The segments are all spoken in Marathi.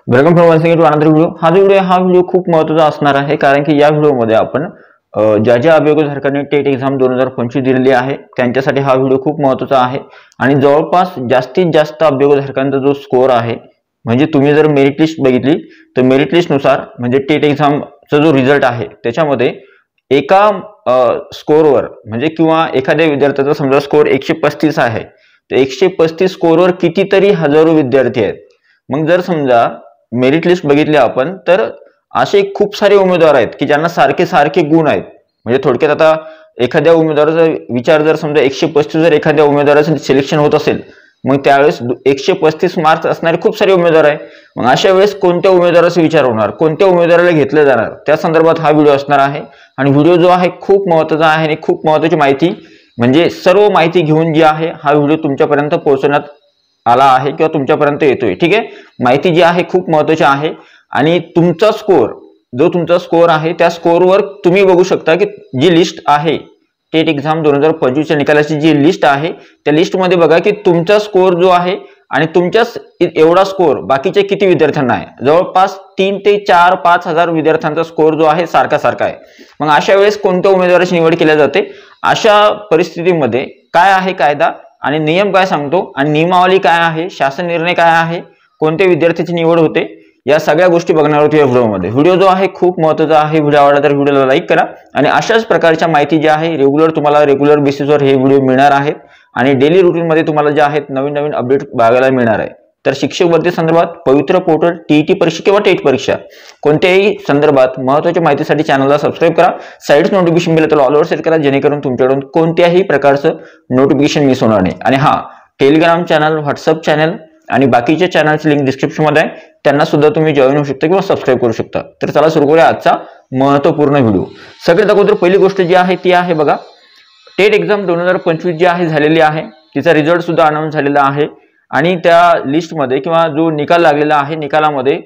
Welcome from once again to another video. हा व्हिडिओ खूप महत्त्वाचा असणार आहे, कारण की या व्हिडिओमध्ये आपण ज्या अभियोगधारकांनी टेट एक्झाम 2025 दिलेली आहे त्यांच्यासाठी हा व्हिडिओ खूप महत्त्वाचा आहे। आणि जवळपास जास्तीत जास्त अभियोगधारकांचा जो स्कोअर आहे, म्हणजे तुम्ही जर मेरिट लिस्ट बघितली तर मेरिट लिस्ट नुसार म्हणजे टेट एक्झामचा जो रिझल्ट आहे त्याच्यामध्ये एका स्कोअरवर म्हणजे किंवा एखाद्या विद्यार्थ्याचा समजा स्कोअर 135 आहे, तर 135 स्कोअरवर कितीतरी हजारो विद्यार्थी आहेत। मग जर समजा मेरिट लिस्ट बघितली आपण तर असे खूप सारे उमेदवार आहेत की ज्यांना सारखे सारखे गुण आहेत। म्हणजे थोडक्यात आता एखाद्या उमेदवाराचा विचार जर समजा 135 जर एखाद्या उमेदवाराचं सिलेक्शन होत असेल, मग त्यावेळेस 135 मार्क्स असणारे खूप सारे उमेदवार आहे। मग अशा वेळेस कोणत्या उमेदवाराचा विचार होणार, कोणत्या उमेदवाराला घेतलं जाणार, त्या संदर्भात हा व्हिडिओ असणार आहे। आणि व्हिडिओ जो आहे खूप महत्त्वाचा आहे आणि खूप महत्त्वाची माहिती म्हणजे सर्व माहिती घेऊन जी आहे हा व्हिडिओ तुमच्यापर्यंत पोहोचवण्यात आला आहे किंवा तुमच्यापर्यंत येतोय। ठीक आहे, माहिती जी आहे खूप महत्त्वाची आहे। आणि तुमचा स्कोअर जो तुमचा स्कोअर आहे त्या स्कोअरवर तुम्ही बघू शकता की जी लिस्ट आहे टेट एक्झाम 2025 च्या निकालाची जी लिस्ट आहे त्या लिस्टमध्ये बघा की तुमचा स्कोअर जो आहे आणि तुमच्याच एवढा स्कोअर बाकीच्या किती विद्यार्थ्यांना आहे। जवळपास 3 ते 4-5 हजार विद्यार्थ्यांचा स्कोअर जो आहे सारखा आहे। मग अशा वेळेस कोणत्या उमेदवाराची निवड केली जाते, अशा परिस्थितीमध्ये काय आहे कायदा आणि नियम काय सांगतो आणि नियमावली काय आहे, शासन निर्णय काय आहे, कोणत्या विद्यार्थ्याची निवड होते, या सगळ्या गोष्टी बघणार आहोत या व्हिडिओमध्ये। व्हिडिओ जो आहे खूप महत्त्वाचा आहे। व्हिडिओ आवडला तर व्हिडिओला लाईक करा आणि अशाच प्रकारच्या माहिती जी आहे तुम्हाला रेग्युलर बेसिसवर हे व्हिडिओ मिळणार आहेत आणि डेली रुटीन मध्ये तुम्हाला जे आहेत नवीन नवीन अपडेट बघायला मिळणार आहे। तर शिक्षक भरती संदर्भात पवित्र पोर्टल टीईटी परीक्षा किंवा टेट परीक्षा कोणत्याही संदर्भात महत्त्वाच्या माहितीसाठी चॅनलला सबस्क्राइब करा, साइड्स नोटिफिकेशन बेल ऑलवर सेट करा, जेणेकरून तुमच्याकडून कोणत्याही प्रकारचं नोटिफिकेशन मिस होणार नाही। आणि हा टेलिग्राम चॅनल, व्हॉट्सअप चॅनल आणि बाकीच्या चॅनलची लिंक डिस्क्रिप्शन मध्ये आहे, त्यांना सुद्धा तुम्ही जॉईन होऊ शकता किंवा सबस्क्राइब करू शकता। तर चला सुरू करूया आजचा महत्त्वपूर्ण व्हिडिओ। सगळ्यात अगोदर पहिली गोष्ट जी आहे ती आहे बघा, टेट एक्झाम 2025 जी आहे झालेली आहे तिचा रिझल्ट सुद्धा अनाउन्स झालेला आहे आणि त्या लिस्टमध्ये किंवा जो निकाल लागलेला आहे निकालामध्ये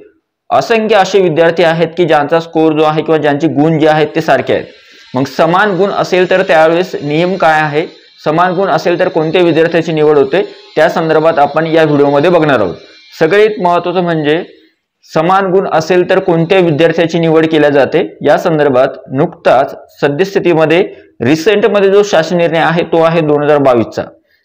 असंख्य असे विद्यार्थी आहेत की ज्यांचा स्कोअर जो आहे किंवा ज्यांचे गुण जे आहेत ते सारखे आहेत। मग समान गुण असेल तर त्यावेळेस नियम काय आहे, समान गुण असेल तर कोणत्या विद्यार्थ्याची निवड होते, त्या संदर्भात आपण या व्हिडिओमध्ये बघणार आहोत। सगळ्यात महत्त्वाचं म्हणजे समान गुण असेल तर कोणत्या विद्यार्थ्याची निवड केली जाते, या संदर्भात नुकताच सद्यस्थितीमध्ये रिसेंटमध्ये जो शासन निर्णय आहे तो आहे 2022चा।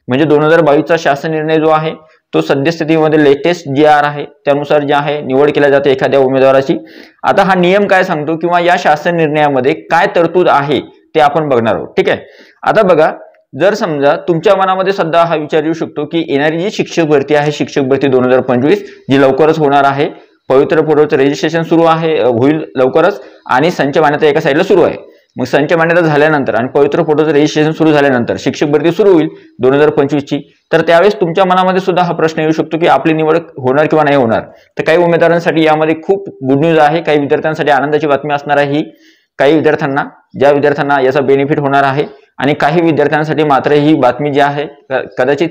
म्हणजे 2022चा शासन निर्णय जो आहे तो सद्यस्थितीमध्ये लेटेस्ट जी आर आहे त्यानुसार जे आहे निवड केली जाते एखाद्या उमेदवाराची। आता हा नियम काय सांगतो किंवा या शासन निर्णयामध्ये काय तरतूद आहे ते आपण बघणार आहोत। ठीक आहे, आता बघा, जर समजा तुमच्या मनामध्ये सध्या हा विचार येऊ शकतो की येणारी जी शिक्षक भरती आहे, शिक्षक भरती 2025 जी लवकरच होणार आहे, पवित्र पोर्टलचं रजिस्ट्रेशन सुरू आहे, होईल लवकरच आणि संच मान्यता एका साईडला सुरू आहे। मग संच मान्यता झाल्यानंतर आणि पवित्र पोर्टलचं रजिस्ट्रेशन सुरू झाल्यानंतर शिक्षक भरती सुरू होईल 2025 ची। तर त्यावेळेस तुमच्या मनामध्ये सुद्धा हा प्रश्न येऊ शकतो की आपली निवड होणार किंवा नाही होणार। तर काही उमेदवारांसाठी यामध्ये खूप गुड न्यूज आहे, काही विद्यार्थ्यांसाठी आनंदाची बातमी असणार आहे ही। काही विद्यार्थ्यांना, ज्या विद्यार्थ्यांना याचा बेनिफिट होणार आहे आणि काही विद्यार्थ्यांसाठी मात्र ही बातमी जी आहे कदाचित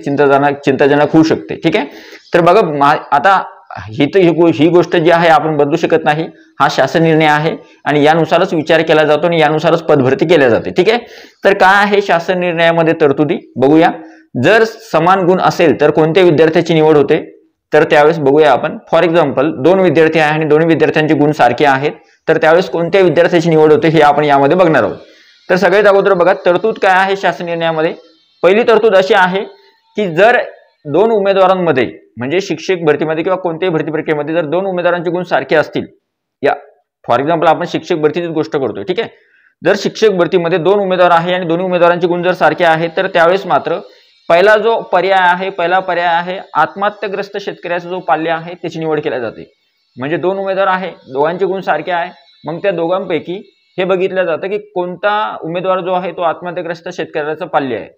चिंताजनक होऊ शकते। ठीक आहे, तर बघा आता ही गोष्ट जी आहे आपण बदलू शकत नाही, हा शासन निर्णय आहे आणि यानुसारच विचार केला जातो आणि यानुसारच पदभरती केल्या जाते। ठीक आहे, तर काय आहे शासन निर्णयामध्ये तरतुदी बघूया। जर समान गुण असेल तर कोणत्या विद्यार्थ्याची निवड होते, तर त्यावेळेस बघूया आपण। फॉर एक्झाम्पल 2 विद्यार्थी आहे आणि दोन्ही विद्यार्थ्यांचे गुण सारखे आहेत, तर त्यावेळेस कोणत्या विद्यार्थ्याची निवड होते हे आपण यामध्ये बघणार आहोत। तर सगळ्यात अगोदर बघा तरतूद काय आहे शासन निर्णयामध्ये। पहिली तरतूद अशी आहे की जर 2 उमेदवारांमध्ये म्हणजे शिक्षक भरतीमध्ये किंवा कोणत्याही भरती प्रक्रियेमध्ये जर 2 उमेदवारांचे गुण सारखे असतील, या फॉर एक्झाम्पल आपण शिक्षक भरतीची गोष्ट करतोय। ठीक आहे, जर शिक्षक भरतीमध्ये 2 उमेदवार आहे आणि दोन्ही उमेदवारांचे गुण जर सारखे आहेत, तर त्यावेळेस मात्र पहिला पर्याय आहे आत्महत्याग्रस्त शेतकऱ्याचा जो पाल्य आहे त्याची निवड केली जाते। म्हणजे 2 उमेदवार आहे, दोघांचे गुण सारखे आहे, मग त्या दोघांपैकी हे बघितलं जातं की कोणता उमेदवार जो आहे तो आत्महत्याग्रस्त शेतकऱ्याचा पाल्य आहे।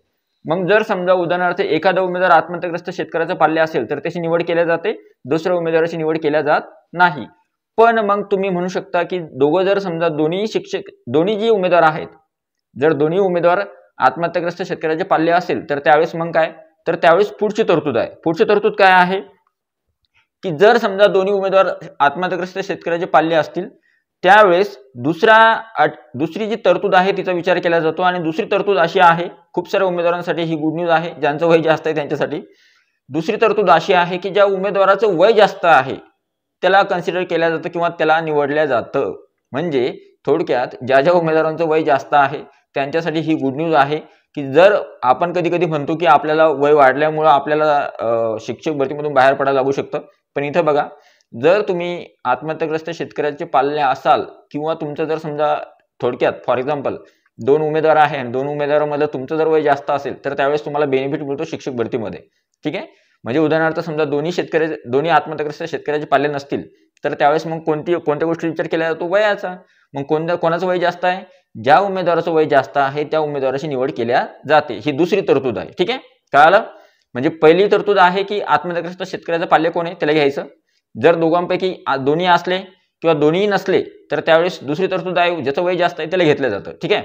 मग जर समजा उदाहरणार्थ एखादा उमेदवार आत्महत्याग्रस्त शेतकऱ्याचा पाल्य असेल तर त्याची निवड केली जाते, दुसऱ्या उमेदवाराची निवड केली जात नाही। पण मग तुम्ही म्हणू शकता की दोघं जर समजा दोन्ही जी उमेदवार आहेत, जर दोन्ही उमेदवार आत्महत्याग्रस्त शेतकऱ्याचे पाल्य असेल तर त्यावेळेस मग काय, तर त्यावेळेस पुढची तरतूद आहे। पुढची तरतूद काय आहे की जर समजा दोन्ही उमेदवार आत्महत्याग्रस्त शेतकऱ्याचे पाल्य असतील, त्यावेळेस दुसरी जी तरतूद आहे तिचा विचार केला जातो। आणि दुसरी तरतूद अशी आहे, खूप साऱ्या उमेदवारांसाठी ही गुड न्यूज आहे ज्यांचं वय जास्त आहे त्यांच्यासाठी। दुसरी तरतूद अशी आहे की ज्या उमेदवाराचं वय जास्त आहे त्याला कन्सिडर केलं जातं किंवा त्याला निवडलं जातं. म्हणजे थोडक्यात ज्या उमेदवारांचं वय जास्त आहे त्यांच्यासाठी ही गुड न्यूज आहे की जर आपण कधी कधी म्हणतो की आपल्याला वय वाढल्यामुळं आपल्याला शिक्षक भरतीमधून बाहेर पडायला लागू शकतं, पण इथं बघा, जर तुम्ही आत्महत्याग्रस्त शेतकऱ्याचे पाल्य असाल किंवा तुमचं जर समजा थोडक्यात फॉर एक्झाम्पल 2 उमेदवार आहे आणि 2 उमेदवारांमध्ये तुमचं जर वय जास्त असेल तर त्यावेळेस तुम्हाला बेनिफिट मिळतो शिक्षक भरतीमध्ये. ठीक आहे, म्हणजे उदाहरणार्थ समजा दोन्ही आत्महत्याग्रस्त शेतकऱ्याचे पाल्य नसतील तर त्यावेळेस मग कोणत्या गोष्टी विचार केला जातो? वयाचा. मग कोणाचं वय जास्त आहे? ज्या उमेदवाराचं वय जास्त आहे त्या उमेदवाराची निवड केल्या जाते. ही दुसरी तरतूद आहे. ठीक आहे, कळालं? म्हणजे पहिली तरतूद आहे की आत्महत्याग्रस्त शेतकऱ्याचं पाल्य कोण आहे त्याला घ्यायचं. जर दोघांपैकी दोन्ही असले किंवा दोन्ही नसले तर त्यावेळेस दुसरी तरतूद आहे ज्याचं वय जास्त आहे त्याला घेतलं जातं. ठीक आहे,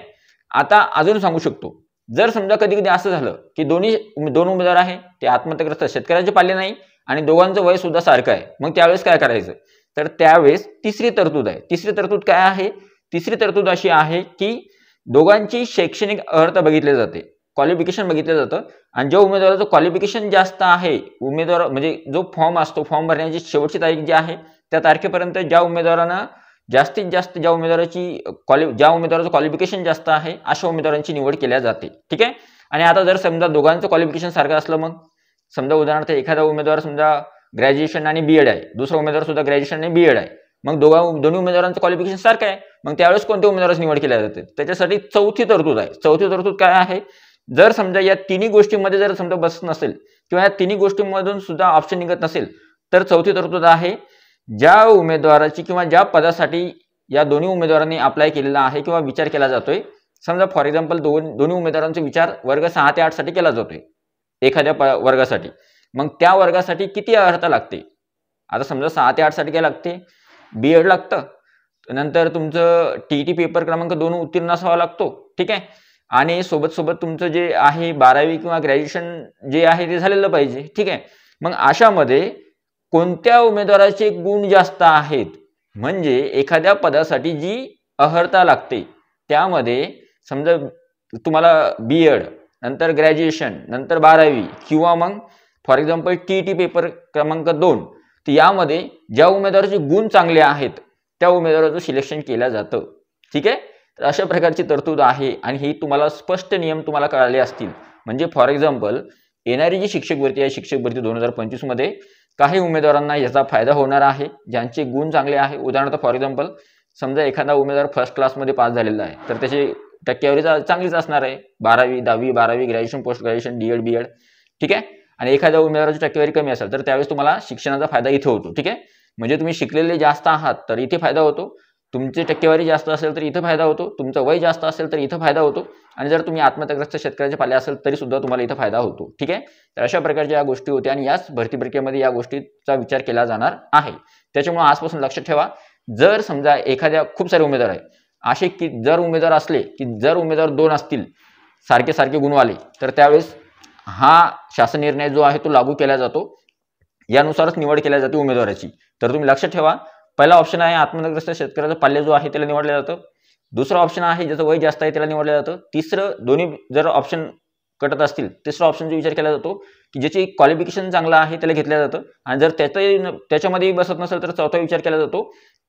आता अजून सांगू शकतो, जर समजा कधी कधी असं झालं की दोन उमेदवार आहे ते आत्महत्याग्रस्त शेतकऱ्याचे पाल्य नाही आणि दोघांचं वय सुद्धा सारखं आहे, मग त्यावेळेस काय करायचं? तर त्यावेळेस तिसरी तरतूद आहे. तिसरी तरतूद काय आहे? तिसरी तरतूद अशी आहे की दोघांची शैक्षणिक अर्हता बघितली जाते, क्वालिफिकेशन बघितलं जातं आणि ज्या उमेदवाराचं क्वालिफिकेशन जास्त आहे, उमेदवार म्हणजे जो फॉर्म असतो, फॉर्म भरण्याची शेवटची तारीख जी आहे त्या तारखेपर्यंत ज्या उमेदवारांना जास्तीत जास्त ज्या उमेदवाराचं क्वालिफिकेशन जास्त आहे अशा उमेदवारांची निवड केल्या जाते. ठीक आहे, आणि आता जर समजा दोघांचं क्वालिफिकेशन सारखं असलं, मग समजा उदाहरणार्थ एखादा उमेदवार समजा ग्रॅज्युएशन आणि बीएड आहे, दुसरा उमेदवार सुद्धा ग्रॅज्युएशन आणि बीएड आहे, मग दोन्ही उमेदवारांचं क्वालिफिकेशन सारखं आहे, मग त्यावेळेस कोणत्या उमेदवाराची निवड केल्या जाते? त्याच्यासाठी चौथी तरतूद आहे. चौथी तरतूद काय आहे? जर समजा या तिन्ही गोष्टींमध्ये जर समजा बसत नसेल किंवा या तिन्ही गोष्टींमधून सुद्धा ऑप्शन निघत नसेल तर चौथी तरतूद आहे, ज्या उमेदवाराची किंवा ज्या पदासाठी या दोन्ही उमेदवारांनी अप्लाय केलेला आहे किंवा विचार केला जातोय, समजा फॉर एक्झाम्पल दोन्ही उमेदवारांचा विचार वर्ग 6 ते 8 साठी केला जातोय एखाद्या वर्गासाठी, मग त्या वर्गासाठी किती अर्हता लागते? आता समजा 6 ते 8 साठी काय लागते? बीएड लागतं, नंतर तुमचं टीईटी पेपर क्रमांक 2 उत्तीर्ण असावा लागतो. ठीक आहे, आणि सोबत तुमचं जे आहे 12वी किंवा ग्रॅज्युएशन जे आहे ते झालेलं पाहिजे. ठीक आहे, मग अशामध्ये कोणत्या उमेदवाराचे गुण जास्त आहेत, म्हणजे एखाद्या पदासाठी जी अर्हता लागते त्यामध्ये समजा तुम्हाला बीएड, नंतर ग्रॅज्युएशन, नंतर 12वी किंवा मग फॉर एक्झाम्पल टीईटी पेपर क्रमांक 2, तर यामध्ये ज्या उमेदवाराचे गुण चांगले आहेत त्या उमेदवाराचं सिलेक्शन केलं जातं. ठीक आहे, तर अशा प्रकारची तरतूद आहे आणि ही तुम्हाला स्पष्ट नियम तुम्हाला कळाले असतील. म्हणजे फॉर एक्झाम्पल येणारी जी शिक्षक भरती आहे, शिक्षक भरती 2025 मध्ये काही उमेदवारांना याचा फायदा होणार आहे ज्यांचे गुण चांगले आहे. उदाहरणार्थ फॉर एक्झाम्पल समजा एखादा उमेदवार फर्स्ट क्लासमध्ये पास झालेला आहे तर त्याची टक्केवारी चांगलीच असणार आहे, 10वी 12वी graduation, post graduation, D Ed, B Ed. ठीक आहे, आणि एखाद्या उमेदवाराची टक्केवारी कमी असेल तर त्यावेळेस तुम्हाला शिक्षणाचा फायदा इथे होतो. ठीक आहे, म्हणजे तुम्ही शिकलेले जास्त आहात तर इथे फायदा होतो, तुमची टक्केवारी जास्त असेल तर इथं फायदा होतो, तुमचं वय जास्त असेल तर इथं फायदा होतो, आणि जर तुम्ही आत्महत्याग्रस्त शेतकऱ्याचे पाल्य असेल तरी सुद्धा तुम्हाला इथं फायदा होतो. ठीक आहे, तर अशा प्रकारच्या या गोष्टी होत्या आणि याच भरती प्रक्रियेमध्ये या गोष्टीचा विचार केला जाणार आहे. त्याच्यामुळे आजपासून लक्षात ठेवा, जर समजा एखाद्या खूप सारे उमेदवार आहे असे की जर उमेदवार असले की जर उमेदवार 2 असतील सारखे गुणवाले तर त्यावेळेस हा शासन निर्णय जो आहे तो लागू केला जातो, यानुसारच निवड केल्या जाते उमेदवाराची. तर तुम्ही लक्षात ठेवा, पहिला ऑप्शन आहे आत्महत्याग्रस्त शेतकऱ्याचा पाल्य जो आहे त्याला निवडलं जातं, दुसरा ऑप्शन आहे ज्याचं वय जास्त आहे त्याला निवडलं जातं, तिसरं दोन्ही जर ऑप्शन कटत असतील तिसरा ऑप्शनचा विचार केला जातो की ज्याची क्वालिफिकेशन चांगलं आहे त्याला घेतलं जातं, आणि जर त्याच्यामध्ये बसत नसेल तर चौथा विचार केला जातो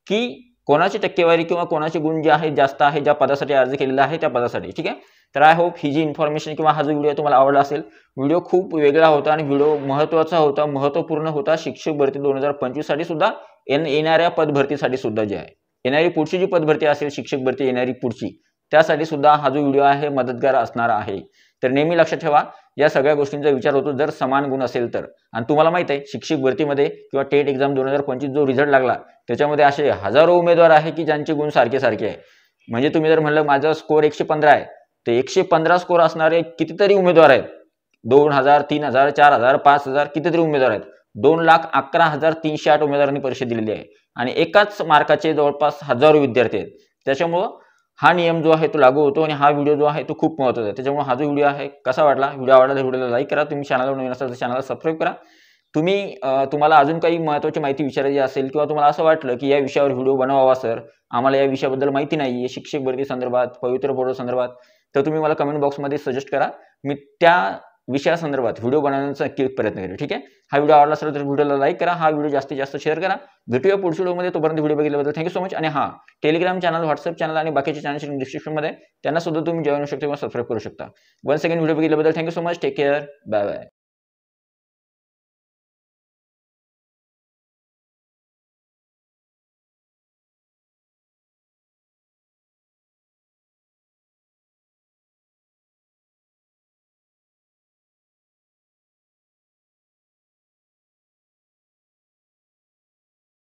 की कोणाची टक्केवारी किंवा कोणाचे गुण जे आहे जास्त आहे ज्या पदासाठी अर्ज केलेला आहे त्या पदासाठी. ठीक आहे, तर आय होप ही जी इन्फॉर्मेशन किंवा हा जो व्हिडिओ तुम्हाला आवडला असेल. व्हिडिओ खूप वेगळा होता आणि व्हिडिओ महत्त्वाचा होता, महत्त्वपूर्ण होता शिक्षक भरती 2025 साठी सुद्धा, येणाऱ्या पदभरतीसाठी सुद्धा जे आहे, येणारी पुढची जी पदभरती असेल शिक्षक भरती येणारी पुढची त्यासाठी सुद्धा हा जो व्हिडिओ आहे मदतगार असणार आहे. तर नेहमी लक्षात ठेवा, या सगळ्या गोष्टींचा विचार होतो जर समान गुण असेल तर. आणि तुम्हाला माहित आहे शिक्षक भरतीमध्ये किंवा टेट एक्झाम 2025 जो रिझल्ट लागला त्याच्यामध्ये असे हजारो उमेदवार आहे की ज्यांचे गुण सारखे आहे. म्हणजे तुम्ही जर म्हणलं माझा स्कोर 115 आहे तर 115 स्कोर असणारे कितीतरी उमेदवार आहेत, 2000, 3000, 4000, 5000 कितीतरी उमेदवार आहेत. 2,11,308 उमेदवारांनी परीक्षा दिलेली आहे आणि एकाच मार्काचे जवळपास हजारो विद्यार्थी आहेत. त्याच्यामुळं हा नियम जो आहे तो लागू होतो आणि हा व्हिडिओ जो आहे तो खूप महत्त्वाचा आहे. त्याच्यामुळे हा जो व्हिडिओ आहे कसा वाटला, व्हिडिओ आवडला तर व्हिडिओला लाईक करा, तुम्ही चॅनलवर नवीन असाल तर चॅनलला सबस्क्राईब करा. तुम्हाला अजून काही महत्त्वाची माहिती विचारायची असेल किंवा तुम्हाला असं वाटलं की या विषयावर व्हिडिओ बनवावा सर, आम्हाला या विषयाबद्दल माहिती नाही आहे शिक्षक भरती संदर्भात, पवित्र बोर्ड संदर्भात, तर तुम्ही मला कमेंट बॉक्समध्ये सजेस्ट करा. मी त्या विषयासंदर्भात व्हिडिओ बनवण्याचा नक्की प्रयत्न करेल. ठीक आहे, हा व्हिडिओ आवडला असेल तर व्हिडिओला लाईक करा, हा व्हिडिओ जास्तीत जास्त शेअर करा. भेटूया पुढच्या व्हिडिओमध्ये. तोपर्यंत व्हिडिओ बघितल्याबद्दल थँक्यू सो मच. आणि हा टेलिग्राम चॅनल, व्हॉट्सअप चॅनल आणि बाकीचे चॅनल डिस्क्रिप्शनमध्ये त्यांना सुद्धा तुम्ही जॉईन होऊ शकता किंवा सबस्क्राईब करू शकता. वन सेकंड व्हिडिओ बघितल्याबद्दल thank you so much. Take care. Bye bye.